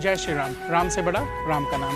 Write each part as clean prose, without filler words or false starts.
जय श्री राम। राम से बड़ा राम का नाम।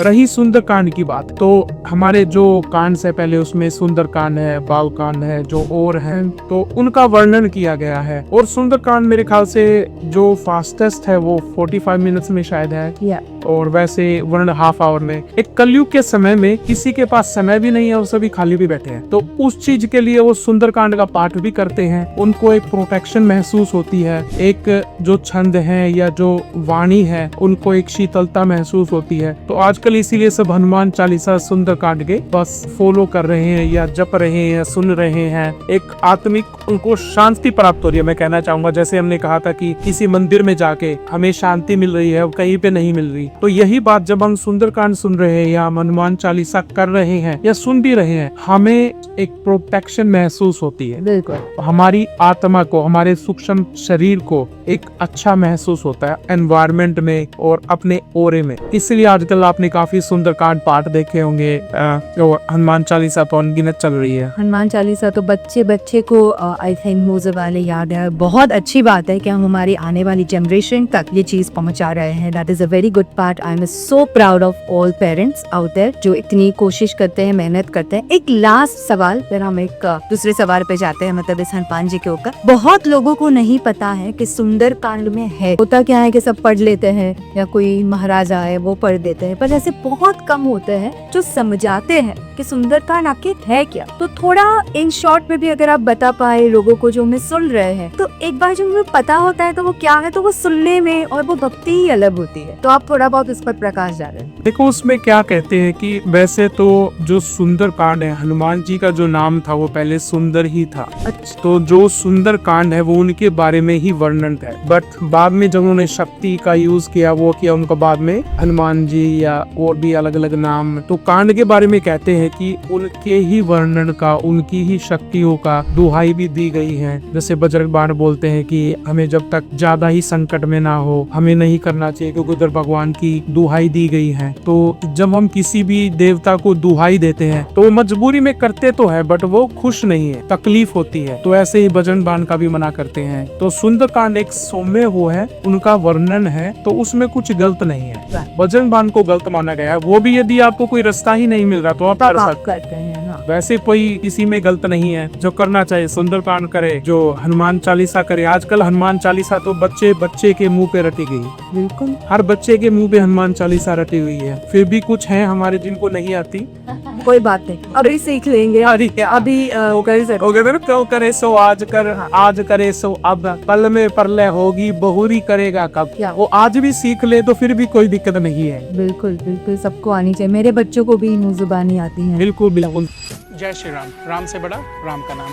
रही सुंदरकांड की बात, तो हमारे जो कांड से पहले उसमें सुंदरकांड है, बालकांड है, जो और है, तो उनका वर्णन किया गया है। और सुंदरकांड मेरे ख्याल से जो फास्टेस्ट है वो 45 मिनट्स में शायद है, और वैसे 1.5 आवर में। एक कलयुग के समय में किसी के पास समय भी नहीं है और सभी खाली भी बैठे हैं, तो उस चीज के लिए वो सुंदरकांड का पाठ भी करते हैं। उनको एक प्रोटेक्शन महसूस होती है, एक जो छंद है या जो वाणी है उनको एक शीतलता महसूस होती है। तो आजकल इसीलिए सब हनुमान चालीसा सुंदरकांड के बस फॉलो कर रहे हैं या जप रहे हैं, सुन रहे हैं। एक आत्मिक उनको शांति प्राप्त हो रही है। मैं कहना चाहूंगा, जैसे हमने कहा था कि किसी मंदिर में जाके हमें शांति मिल रही है, कहीं पे नहीं मिल रही, तो यही बात जब हम सुंदरकांड सुन रहे हैं या हनुमान चालीसा कर रहे हैं या सुन भी रहे हैं, हमें एक प्रोटेक्शन महसूस होती है। बिल्कुल। हमारी आत्मा को, हमारे सूक्ष्म शरीर को एक अच्छा महसूस होता है एनवायरमेंट में और अपने ओरे में। इसलिए आजकल आपने काफी सुंदरकांड पाठ देखे होंगे। हनुमान चालीसा तो अनगिनत चल रही है। हनुमान चालीसा तो बच्चे बच्चे को आई थिंक मुंह ज़बानी याद है। बहुत अच्छी बात है कि हम हमारी आने वाली जनरेशन तक ये चीज पहुंचा रहे हैं। That is a very good part. I am so proud of all parents out there जो इतनी कोशिश करते हैं, मेहनत करते हैं। एक लास्ट सवाल, फिर हम एक दूसरे सवाल पे जाते हैं, मतलब इस हनुमान जी के ऊपर। बहुत लोगों को नहीं पता है कि सुंदरकांड में है। होता क्या है कि सब पढ़ लेते हैं या कोई महाराजा है वो पढ़ देते हैं, पर ऐसे बहुत कम होते हैं जो समझाते हैं कि सुंदरकांड आखिर है क्या। तो थोड़ा इन शॉर्ट में भी अगर आप बता पाए लोगों को जो हमें सुन रहे हैं, तो एक बार जब हमें पता होता है तो वो क्या है, तो वो सुनने में और वो भक्ति ही अलग होती है। तो आप थोड़ा बहुत इस पर प्रकाश डालें। देखो उसमें क्या कहते हैं कि वैसे तो जो सुंदरकांड है, हनुमान जी का जो नाम था वो पहले सुंदर ही था। अच्छा। तो जो सुंदरकांड है वो उनके बारे में ही वर्णन है, बट बाद में जब उन्होंने शक्ति का यूज किया, वो किया उनको बाद में हनुमान जी या और भी अलग अलग नाम, तो कांड के बारे में कहते हैं कि उनके ही वर्णन का, उनकी ही शक्तियों का दुहाई भी दी गई है। जैसे बजरंग बाण बोलते हैं कि हमें जब तक ज्यादा ही संकट में ना हो हमें नहीं करना चाहिए, क्योंकि उधर भगवान की दुहाई दी गई है। तो जब हम किसी भी देवता को दुहाई देते हैं तो वो मजबूरी में करते तो है, बट वो खुश नहीं है, तकलीफ होती है। तो ऐसे ही बजरंग बाण का भी मना करते हैं। तो सुंदरकांड एक सौम्य वो है, उनका वर्णन है, तो उसमें कुछ गलत नहीं है। बजरंग बाण को गलत माना गया है, वो भी यदि आपको कोई रास्ता ही नहीं मिल रहा तो आप कर सकते करते हैं। हाँ। वैसे कोई किसी में गलत नहीं है। जो करना चाहिए सुंदरकांड करे, जो हनुमान चालीसा करे। आजकल हनुमान चालीसा तो बच्चे बच्चे के मुंह पे रटी गई। बिल्कुल। हर बच्चे के मुंह पे हनुमान चालीसा रटी हुई है। फिर भी कुछ हैं हमारे जिनको नहीं आती। कोई बात नहीं, अभी सीख लेंगे। अभी वो कर सकते। हो गया ना, क्यों करे सो आज कर, आज करे सो अब, पल में परलय होगी बहुरी करेगा कब। क्या? वो आज भी सीख ले तो फिर भी कोई दिक्कत नहीं है। बिल्कुल बिल्कुल, सबको आनी चाहिए। मेरे बच्चों को भी मुंह जुबानी आती है। बिल्कुल बिल्कुल। जय श्री राम। राम से बड़ा राम का नाम।